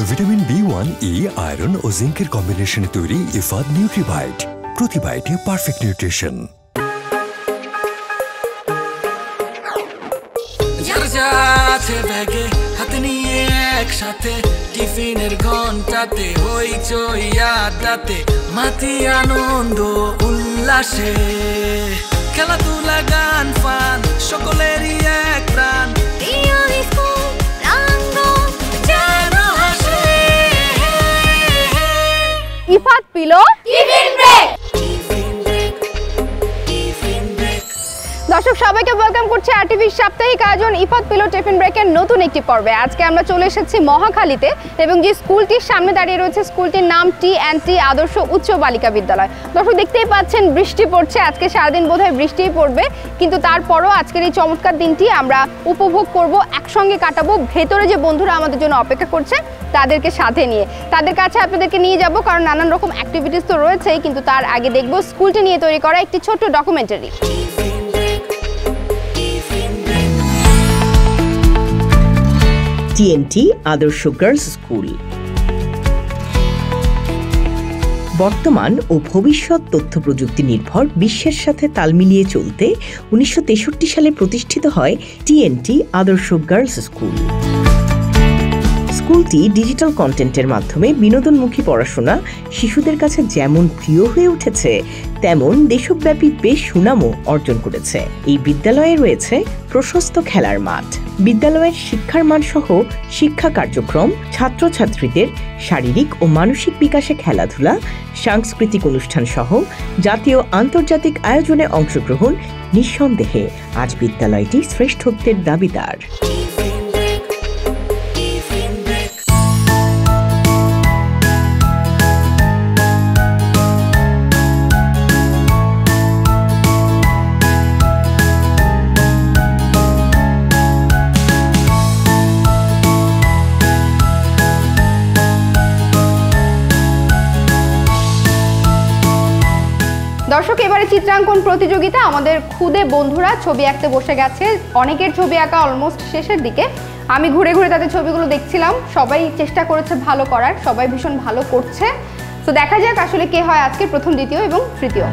Vitamin B1, E, iron ও জিঙ্কের কম্বিনেশনে তৈরি ইফাদ নিউট্রিবাইট। প্রতি বাইটে পারফেক্ট নিউট্রিশন। হাতে নিয়ে একসাথে টিফিনের ঘন্টাতে হইচই আড্ডাতে মাতি আনন্দ উল্লাসে খেলাধুলা গান ফান সকলেরই এক প্রাণ ইফাদ পিলো টিফিন ব্রেক। দর্শক সবাইকে ওয়েলকাম করছি আরটিভির সাপ্তাহিক আয়োজন ইফাদ পিলো টিফিন ব্রেকের নতুন একটি পর্বে। আজকে আমরা চলে এসেছি মহাখালীতে এবং যে স্কুলটির সামনে দাঁড়িয়ে রয়েছে স্কুলটির নাম T&T আদর্শ উচ্চ বালিকা বিদ্যালয়। দর্শক দেখতেই পাচ্ছেন বৃষ্টি পড়ছে, আজকে সারাদিন বোধহয় বৃষ্টিই পড়বে, কিন্তু তারপরও আজকের এই চমৎকার দিনটি আমরা উপভোগ করব, একসঙ্গে কাটাবো। ভেতরে যে বন্ধুরা আমাদের জন্য অপেক্ষা করছে তাদেরকে সাথে নিয়ে তাদের কাছে আপনাদেরকে নিয়ে যাব, কারণ নানান রকম অ্যাক্টিভিটিস তো রয়েছেই, কিন্তু তার আগে দেখব স্কুলটি নিয়ে তৈরি করা একটি ছোট্ট ডকুমেন্টারি। T&T আদর্শ গার্লস স্কুল বর্তমান ও ভবিষ্যৎ তথ্য প্রযুক্তি নির্ভর বিশ্বের সাথে তাল মিলিয়ে চলতে 1963 সালে প্রতিষ্ঠিত হয় T&T আদর্শ গার্লস স্কুল। স্কুলটি ডিজিটাল কন্টেন্টের মাধ্যমে বিনোদনমুখী পড়াশোনা শিশুদের কাছে যেমন প্রিয় হয়ে উঠেছে, তেমন দেশব্যাপী বেশ সুনামও অর্জন করেছে। এই বিদ্যালয়ে রয়েছে প্রশস্ত খেলার মাঠ, বিদ্যালয়ের শিক্ষার মান সহ শিক্ষা কার্যক্রম, ছাত্রছাত্রীদের শারীরিক ও মানসিক বিকাশে খেলাধুলা, সাংস্কৃতিক অনুষ্ঠান সহ জাতীয় আন্তর্জাতিক আয়োজনে অংশগ্রহণ নিঃসন্দেহে আজ বিদ্যালয়টি শ্রেষ্ঠত্বের দাবিদার। দর্শক এবারে চিত্রাঙ্কন প্রতিযোগিতা। আমাদের খুদে বন্ধুরা ছবি আঁকতে বসে গেছে, অনেকের ছবি আঁকা অলমোস্ট শেষের দিকে। আমি ঘুরে ঘুরে তাদের ছবিগুলো দেখছিলাম, সবাই চেষ্টা করেছে ভালো করার, সবাই ভীষণ ভালো করছে। তো দেখা যাক আসলে কে হয় আজকে প্রথম, দ্বিতীয় এবং তৃতীয়।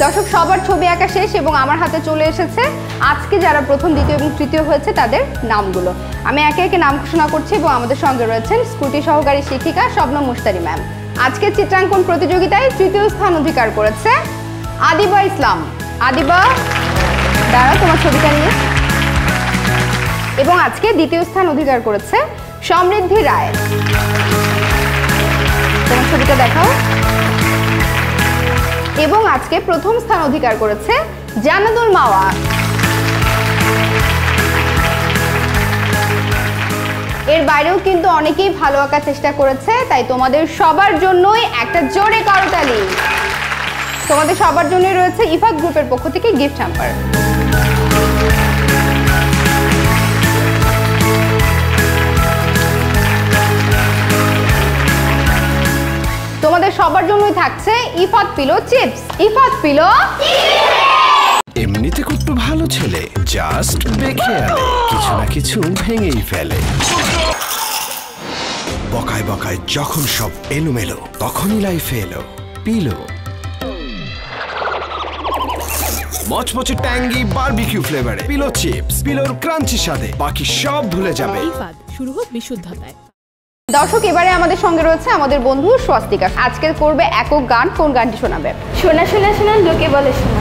দর্শক সবার ছবি আঁকা শেষ এবং আমার হাতে চলে এসেছে আজকে যারা প্রথম, দ্বিতীয় এবং তৃতীয় হয়েছে তাদের নামগুলো। আমি একে একে নাম ঘোষণা করছি এবং আমাদের সঙ্গে রয়েছেন স্কুলটির সহকারী শিক্ষিকা শবনম মুশতারি ম্যাম। আজকে চিত্রাঙ্কন প্রতিযোগিতায় তৃতীয় স্থান অধিকার করেছে আদিবা ইসলাম। আদিবা দাঁড়াও তোমার ছবিটা নিয়ে। এবং আজকে দ্বিতীয় স্থান অধিকার করেছে সমৃদ্ধি রায়। তোমার ছবিটা দেখাও। এবং আজকে প্রথম স্থান অধিকার করেছে জানাতুল মাওয়া। এর বাইরেও কিন্তু অনেকেই ভালো আঁকার চেষ্টা করেছে, তাই তোমাদের সবার জন্যই একটা জোরে করতালি। তোমাদের সবার জন্যই রয়েছে ইফাদ গ্রুপের পক্ষ থেকে গিফট হ্যাম্পার। তোমাদের সবার জন্যই থাকছে Ifad pillow chips. Ifad pillow এমনিতে খুব ভালো ছেলে, জাস্ট বেখেয়ালে কিছু না কিছু ভেঙেই ফেলে। বকায় বকায় যখন সব এলোমেলো, তখনই লাইফে এলো পিলো। মচমচে ট্যাঙ্গি বারবিকিউ ফ্লেভারে পিলো চিপস, পিলোর ক্রাঞ্চি স্বাদে বাকি সব ভুলে যাবে। ইফাদ শুরু হোক বিশুদ্ধতায়। দর্শক এবারে আমাদের সঙ্গে রয়েছে আমাদের বন্ধু স্বস্তিকা। আজকে করবে একক গান। কোন গানটি শোনাবে? শোনা শোনা শোনা লোকে বলে শোনা।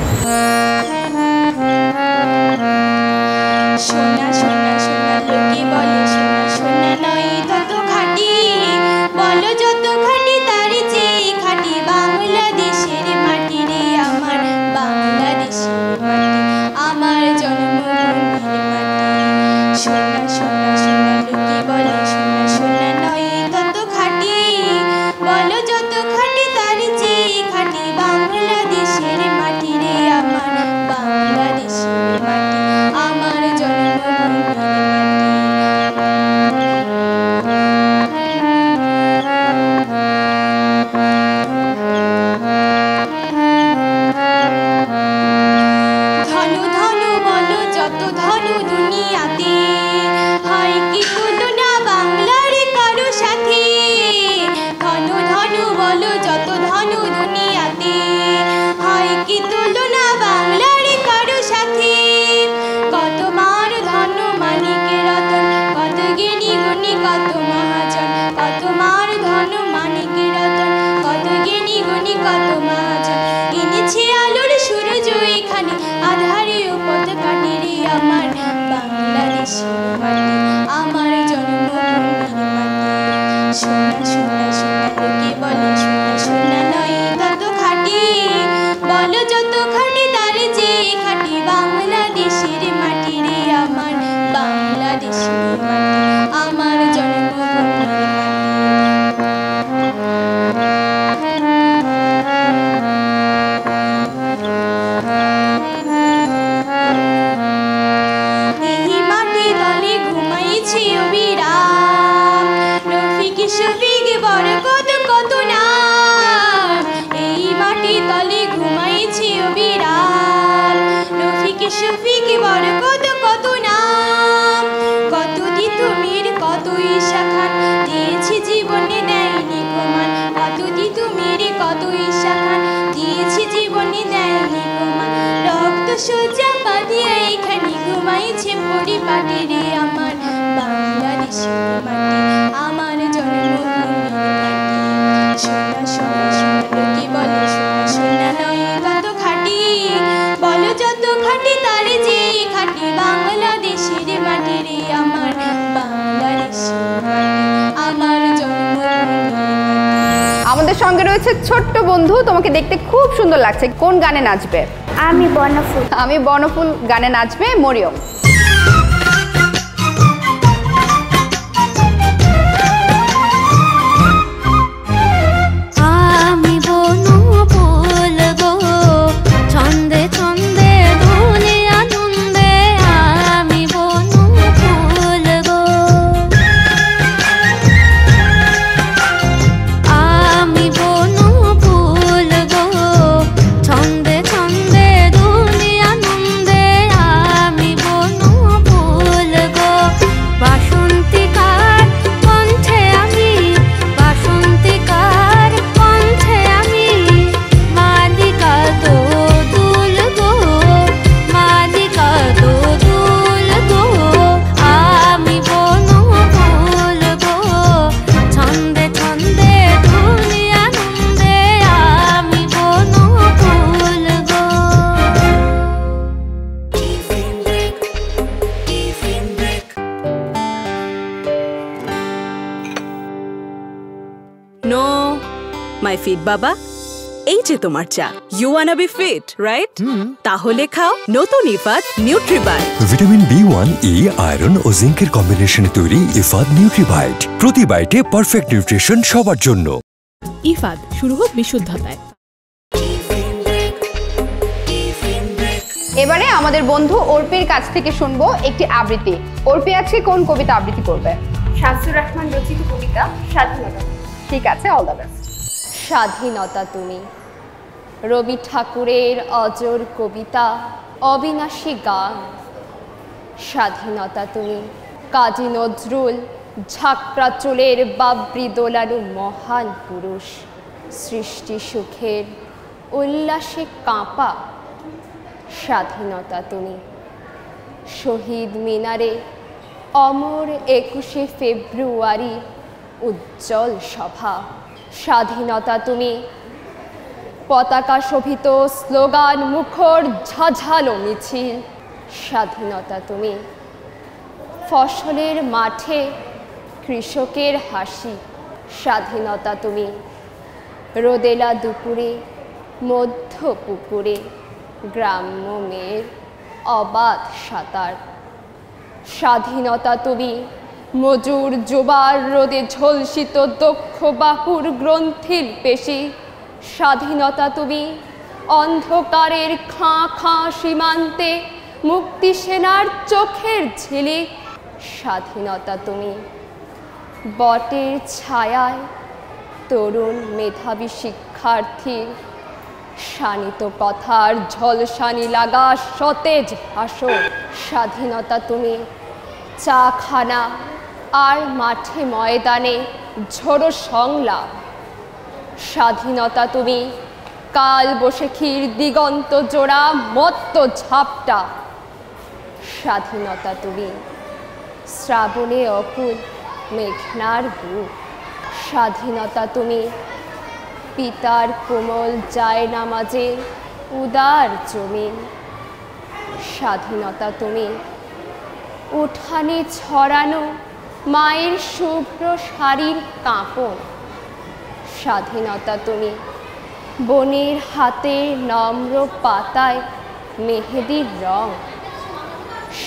শোনা শোনা শোনা লোকে বলে শোনা, শোনা নয় তত খাঁটি, বলো যত খাঁটি তার চেয়ে খাঁটি বাংলাদেশের মাটি রে আমার, বাংলাদেশের মাটি আমার জন্মভূমির মাটি। শোনা শোনা শোনা লোকে বলে শোনা, শোনা নয় তত খাঁটি, বলো যত খাঁটি তার চেয়ে খাঁটি বাংলাদেশের মাটি রে আমার, বাংলাদেশের মাটি আমার জন্মভূমির মাটি। সোনা সোনা সোনা লোকে বলে সোনা সোনা নয় তত খাঁটি বলো যত খাঁটি তার যে খাঁটি বাংলাদেশের মাটি রে আমার বাংলাদেশের মাটি আমার জন্মভূমির এই মাটি তলে ঘুমাইছি অবিরাম রফিক শফিক বরকত কত নাম এই মাটি তলে ঘুমাইছি অবিরাম রফিক শফিক বরকত কত নাম কত দিতুমির কত ঈশা খান দিয়েছি জীবনে দেয়নি প্রমাণ কত দিতুমির কত ঈশা খান দিয়েছি জীবনে দেয়নি প্রমাণ রক্ত সোজা পাতিয়া এইখানে ঘুমাইছে পরিপাটি রে আমার বাংলাদেশের মাটি আমার জন্মভূমির মাটি সোনা সোনা সোনা লোকে বলে সোনা সোনা নয় তত খাঁটি বলো যত খাঁটি তার যে খাঁটি বাংলাদেশের মাটি রে আমার বাংলাদেশের মাটি আমার জন্মভূমির মাটি। আমাদের সঙ্গে রয়েছে ছোট্ট বন্ধু, তোমাকে দেখতে খুব সুন্দর লাগছে। কোন গানে নাচবে? আমি বনফুল। আমি বনফুল গানে নাচবে মরিয়ম। আমি বনফুল গো ছন্দে ছন্দে ধুনে আনন্দে আমি বনফুল গো আমি বনফুল গো ছন্দে ছন্দে ধুনে আনন্দে আমি বনফুল গো বাসন্তিকার কণ্ঠে আমি বাসন্তিকার কণ্ঠে আমি মালিকা তো দুল গো মালিকা তো দুল গো আমি বনফুল গো ছন্দে ছন্দে ধুনে আনন্দে আমি বনফুল গো। নো মাই ফিট বাবা, এই যে তোমার চা। You wanna be fit right? তাহলে খাও নতুন Ifad Nutribite. Vitamin B1, E, iron ও জিঙ্কের কম্বিনেশনে তৈরি ইফাদ নিউট্রিবাইট। প্রতি বাইটে পারফেক্ট নিউট্রিশন সবার জন্য। ইফাদ, শুরু হোক বিশুদ্ধতায়। এবারে আমাদের বন্ধু অর্পির কাছ থেকে শুনবো একটি আবৃত্তি। অর্পি আজকে কোন কবিতা আবৃত্তি করবে? শামসুর রহমান রচিত কবিতা স্বাধীনতা। ঠিক আছে, অল দ্য বেস্ট। স্বাধীনতা তুমি রবি ঠাকুরের অজর কবিতা, অবিনাশী গান। স্বাধীনতা তুমি কাজী নজরুল ঝাঁকড়া চুলের বাবরি দোলানো মহান পুরুষ, সৃষ্টি সুখের উল্লাসে কাঁপা। স্বাধীনতা তুমি শহীদ মিনারে অমর 21শে ফেব্রুয়ারি উজ্জ্বল সভা। স্বাধীনতা তুমি পতাকা শোভিত স্লোগান মুখর ঝাঝালো মিছিল। স্বাধীনতা তুমি ফসলের মাঠে কৃষকের হাসি। স্বাধীনতা তুমি রোদেলা দুপুরে মধ্য পুকুরে গ্রাম্য মেয়ের অবাধ সাঁতার। স্বাধীনতা তুমি মজুর যুবার রোদে ঝলসিত দক্ষ বাহুর গ্রন্থির পেশি। স্বাধীনতা তুমি অন্ধকারের খাঁ খাঁ সীমান্তে মুক্তি সেনার চোখের ঝিলিক। স্বাধীনতা তুমি বটের ছায়ায় তরুণ মেধাবী শিক্ষার্থীর শানিত কথার ঝলসানি লাগা সতেজ ভাষণ। স্বাধীনতা তুমি চাখানা আর মাঠে ময়দানে ঝোড়ো সংলাপ। স্বাধীনতা তুমি কাল বৈশাখীর দিগন্ত জোড়া মত্ত ঝাপটা। স্বাধীনতা তুমি শ্রাবণে অকুল মেঘনার বুক। স্বাধীনতা তুমি পিতার কোমল জায়নামাজে উদার জমিন। স্বাধীনতা তুমি উঠানে ছড়ানো মায়ের শুভ্র শাড়ির কাঁপন। স্বাধীনতা তুমি, বনের হাতে নম্র পাতায় মেহেদির রং।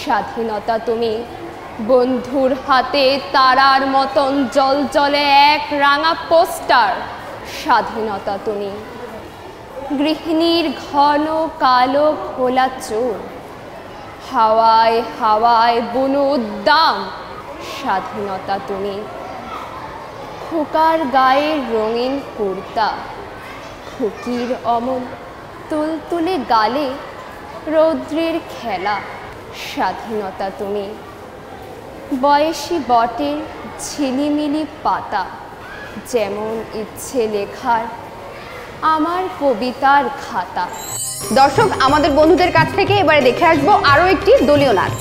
স্বাধীনতা তুমি, বন্ধুর হাতে তারার মতন জলজলে এক রাঙা পোস্টার। স্বাধীনতা তুমি, গৃহিণীর ঘন কালো খোলা চুল, হাওয়ায় হাওয়ায় বুনো উদ্দাম। স্বাধীনতা তুমি, খোকার গায়ের রঙিন কুর্তা, খুকির অমন তুলতুলে গালে রৌদ্রের খেলা। স্বাধীনতা তুমি, বয়সী বটের ঝিলিমিলি পাতা, যেমন ইচ্ছে লেখার আমার কবিতার খাতা। দর্শক, আমাদের বন্ধুদের কাছ থেকে এবারে দেখে আসবো আরো একটি দলীয় নাচ।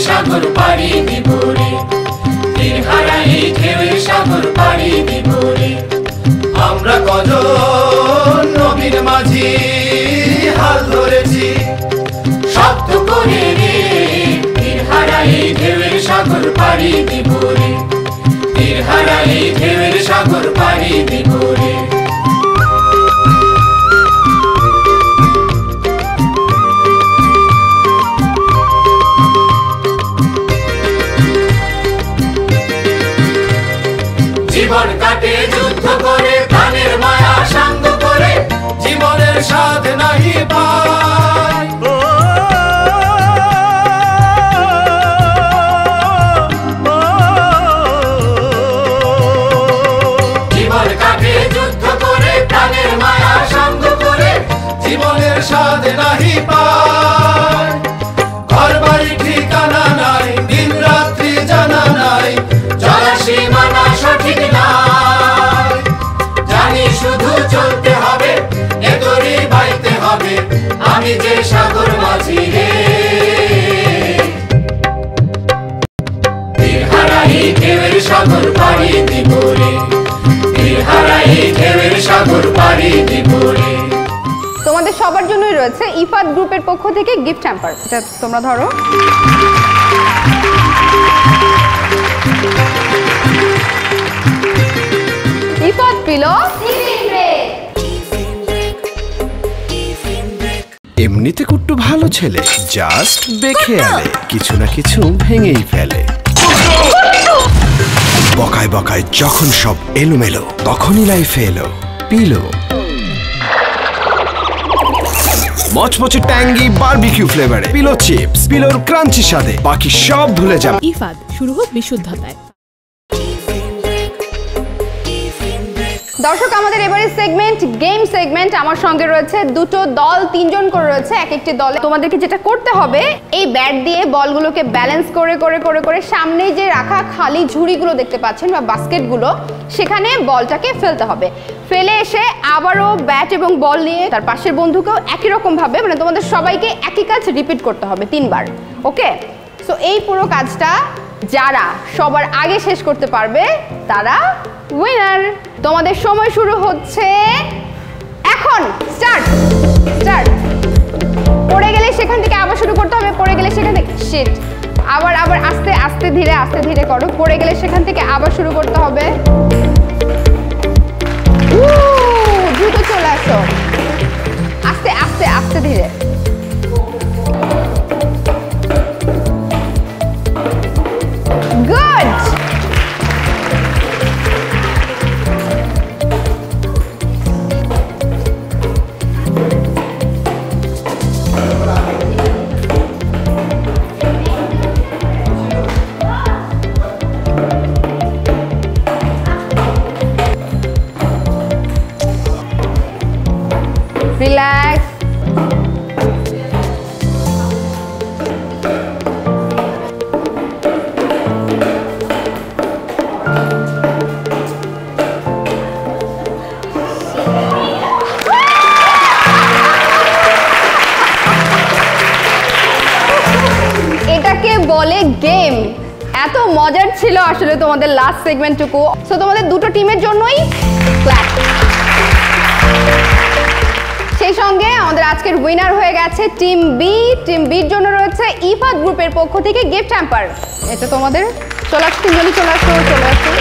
সাগর পাড়ি দিব রে, তীরহারা এই ঢেউয়ের সাগর পাড়ি দিব রে। আমরা কজন নবীর মাঝি হাল ধরেছি শব্দ করে রে, তীরহারা এই ঢেউয়ের সাগর পাড়ি দিব রে, তীরহারা এই ঢেউয়ের সাগর পাড়ি দিব রে। জীবন কাটে যুদ্ধ করে, প্রাণের মায়া সাঙ্গ করে, জীবনের স্বাদ নাহি পায়। জীবন কাটে যুদ্ধ করে, প্রাণের মায়া সাঙ্গ করে, জীবনের স্বাদ নাহি পায়। ঘর বাড়ি ঠিকানা নাই, দিন রাত্রি জানা নাই, চলা সীমানা সঠিক নাই। জানি শুধু চলতে হবে, এ দড়ি বাইতে হবে, আমি যে সাগর মাঝি রে। তীরহারা এই ঢেউয়ের সাগর পাড়ি দিব রে, তীরহারা এই ঢেউয়ের সাগর পাড়ি দিব রে। তোমাদের সবার জন্যই রয়েছে ইফাত গ্রুপের পক্ষ থেকে গিফট হ্যাম্পার। এটা তোমরা ধরো। ইফাত পিলো এমনিতে কুট্টু ভালো ছেলে, জাস্ট বেখেয়ালে কিছু না কিছু ভেঙেই ফেলে। বকায় বকায় যখন সব এলোমেলো, তখনই লাইফে এলো পিলো। মচমচে ট্যাঙ্গি বারবিকিউ ফ্লেভারে পিলো চিপস, পিলোর ক্রাঞ্চি স্বাদে বাকি সব ভুলে যাবে। ইফাদ, শুরু হোক বিশুদ্ধতায়। দর্শক, আমাদের এবারে সেগমেন্ট গেম সেগমেন্ট। আমার সঙ্গে রয়েছে দুটো দল, তিনজন করে রয়েছে এক একটি দলে। তোমাদেরকে যেটা করতে হবে, এই ব্যাট দিয়ে বলগুলোকে ব্যালেন্স করে করে করে করে সামনে যে রাখা খালি ঝুড়িগুলো দেখতে পাচ্ছেন বা বাস্কেটগুলো, সেখানে বলটাকে ফেলতে হবে। ফেলে এসে আবারও ব্যাট এবং বল নিয়ে তার পাশের বন্ধুকেও একই রকম ভাবে, মানে তোমাদের সবাইকে একই কাজ রিপিট করতে হবে 3 বার। ওকে, সো এই পুরো কাজটা যারা সবার আগে শেষ করতে পারবে তারা উইনার। তোমাদের সময় শুরু হচ্ছে এখন। Start start. পড়ে গেলে সেখান থেকে আবার শুরু করতে হবে, পড়ে গেলে সেখান থেকে শিট আবার আবার আস্তে আস্তে ধীরে করো। পড়ে গেলে সেখান থেকে আবার শুরু করতে হবে। দ্রুত চলে আসো, আস্তে আস্তে আস্তে ধীরে। গুড। রিল্যাক্স। বলে গেম। এত মজার ছিল আসলে তোমাদের লাস্ট সেগমেন্টটুকু। সো তোমাদের দুটো টিমের জন্যই ক্ল্যাপ। সেই সঙ্গে আমাদের আজকের উইনার হয়ে গেছে টিম বি। টিম বির জন্য রয়েছে ইফাত গ্রুপের পক্ষ থেকে গিফট হ্যাম্পার। এটা তোমাদের। চলে আসো, তিনজনই চলে আসো, চলে আসো।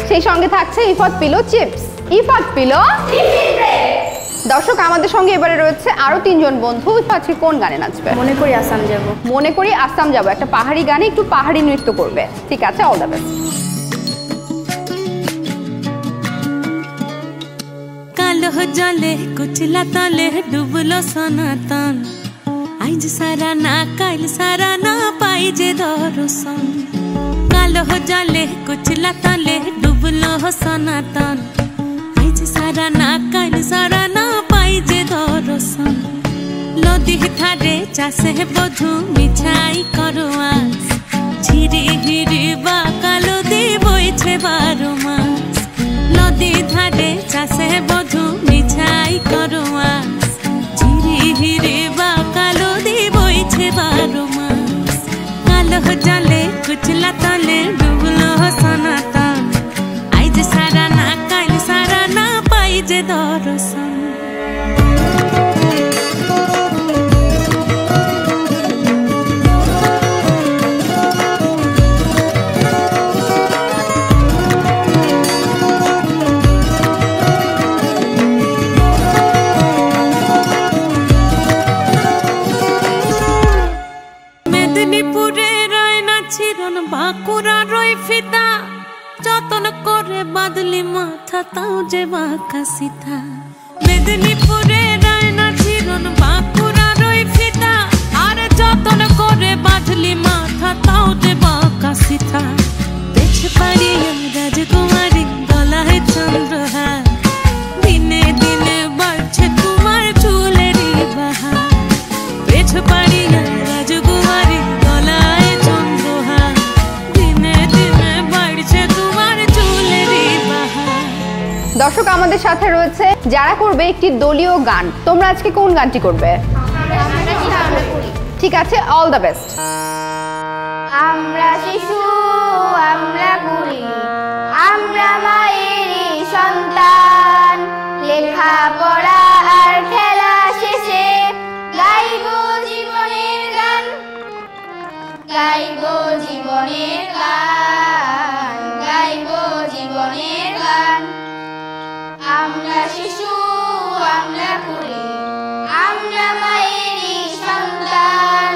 সেই সঙ্গে থাকছে Ifat pillow chips. Ifat pillow. দর্শক, আমাদের সঙ্গে এবারে রয়েছে আরো তিনজন বন্ধু। আজকে কোন গানে নাচবে? মনে করি আসাম যাব। মনে করি আসাম যাব, একটা পাহাড়ি গানে একটু পাহাড়ি নৃত্য করবে। ঠিক আছে, অল দ্য বেস্ট। কালো জলে কুচলা তলে ডুবলো সনাতন, আইজ সারা না কাল সারা না পাই যে দর্শন। কালো জলে কুচলা তলে ডুবলো সনাতন, আইজ সারা না কাল সারা না পাই যে দর্শন। নদী ধারে চাষে বধু মিছাই করো আস, ঝিরি হিরি বা কালো দি বইছে 12 মাস। নদী ধারে চাষে বধু মিছাই করো আস, ঝিরি হিরি বা কালো দি বইছে 12 মাস। কালো জলে কুচলা তলে ডুবলো সনাতন, আইজ সারা না কাল সারা না পাই যে দর্শন। বাঁকুড়া রই ফিতা যতন করে বাদলি মাথা তাও যে বাঁকা সিথা। মেদিনীপুরে রায়না চিরন বাঁকুড়া রই ফিতা, আর যতন করে বাদলি মাথা তাও যে বাঁকা সিথা। পেছ পাড়ি রাজকুমারী গলায় চন্দ্রহার, দিনে দিনে বাড়ছে তোমার চুলেরই বাহার। পেছ পাড়ি রাজকুমারী গলায় চন্দ্রহার, দিনে দিনে বাড়ছে তোমার চুলেরই বাহার। দর্শক, আমাদের সাথে রয়েছে যারা করবে একটি দলীয় গান। তোমরা আজকে কোন গানটি করবে? ঠিক আছে, অল দ্য বেস্ট। আমরা শিশু, আমরা কুড়ি, আমরা মায়েরই সন্তান, লেখাপড়া আর খেলা শেষে গাইব জীবনের গান, গাইব জীবনের গান, গাইব জীবনের গান। আমরা শিশু, আমরা কুড়ি, আমরা মায়েরই সন্তান,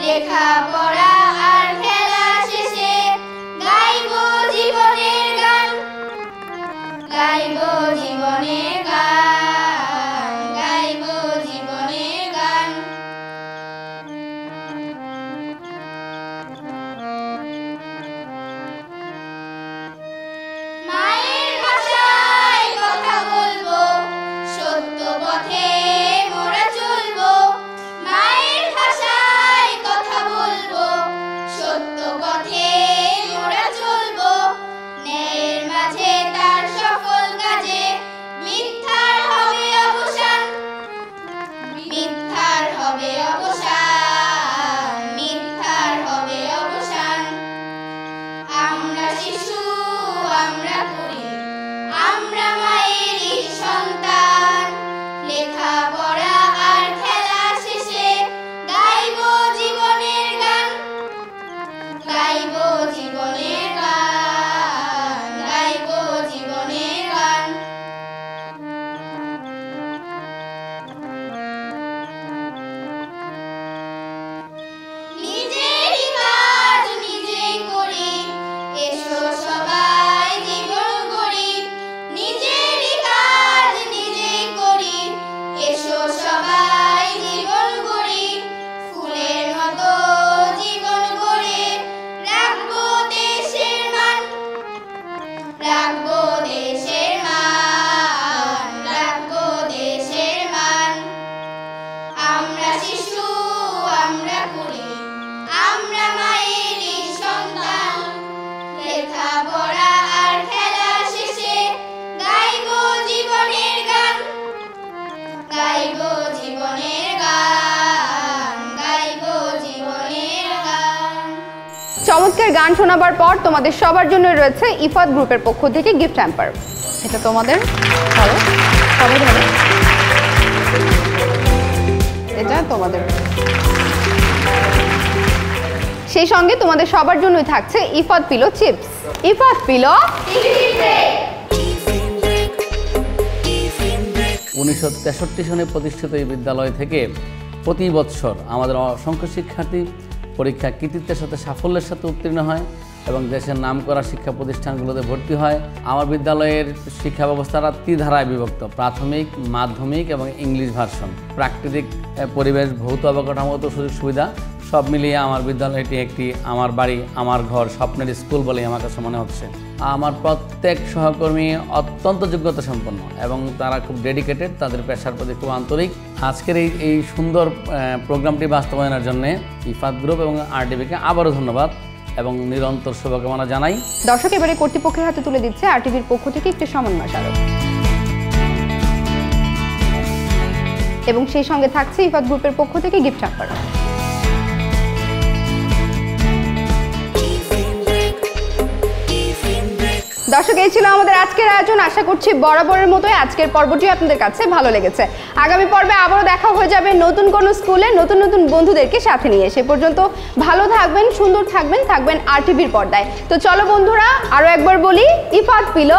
লেখাপড়া আর খেলা শেষে গাইব জীবনের গান, গাইব জীবনের গান, গাইব জীবনের গান। মায়ের ভাষায় কথা বলবো, সত্য পথে মোরা চলবো। মায়ের ভাষায় কথা বলবো, চমৎকার গান শোনাবার পর তোমাদের সবার জন্য রয়েছে ইফাত গ্রুপের পক্ষ থেকে গিফট হ্যাম্পার। এটা তোমাদের, চলো সবাই ধরো, এটা তোমাদের। সেই সঙ্গে তোমাদের সবার জন্যই থাকছে Ifat pillow chips. Ifat pillow 1963 সনে প্রতিষ্ঠিত এই বিদ্যালয় থেকে প্রতি বছর আমাদের অসংখ্য শিক্ষার্থী পরীক্ষা কৃতিত্বের সাথে সাফল্যের সাথে উত্তীর্ণ হয় এবং দেশের নামকরা শিক্ষা প্রতিষ্ঠানগুলোতে ভর্তি হয়। আমার বিদ্যালয়ের শিক্ষা ব্যবস্থাটা 3 ধারায় বিভক্ত: প্রাথমিক, মাধ্যমিক এবং ইংলিশ ভার্সন। প্রাকৃতিক পরিবেশ, ভৌত অবকাঠামোগত সুযোগ সুবিধা সব মিলিয়ে আমার বিদ্যালয়টি একটি আমার বাড়ি, আমার ঘর, স্বপ্নের স্কুল বলেই আমার কাছে মনে হচ্ছে। আমার প্রত্যেক সহকর্মী অত্যন্ত যোগ্যতা সম্পন্ন এবং তারা খুব ডেডিকেটেড, তাদের পেশার প্রতি খুব আন্তরিক। আজকের এই সুন্দর প্রোগ্রামটি বাস্তবায়নের জন্য ইফাত গ্রুপ এবং আরটিভিকে আবারও ধন্যবাদ এবং নিরন্তর শুভকামনা জানাই। দর্শক, এবারে কর্তৃপক্ষের হাতে তুলে দিচ্ছে আরটিভির পক্ষ থেকে একটি সম্মাননা স্মারক এবং সেই সঙ্গে থাকছে ইফাত গ্রুপের পক্ষ থেকে গিফট হ্যাম্পার। দর্শক, এই ছিল আমাদের আজকের আয়োজন। আশা করছি বরাবরের মতোই আজকের পর্বটি আপনাদের কাছে ভালো লেগেছে। আগামী পর্বে আবারও দেখা হয়ে যাবে নতুন কোনো স্কুলে নতুন নতুন বন্ধুদেরকে সাথে নিয়ে। সে পর্যন্ত ভালো থাকবেন, সুন্দর থাকবেন, থাকবেন আরটিভির পর্দায়। তো চলো বন্ধুরা, আরো একবার বলি, ইফাত পিলো।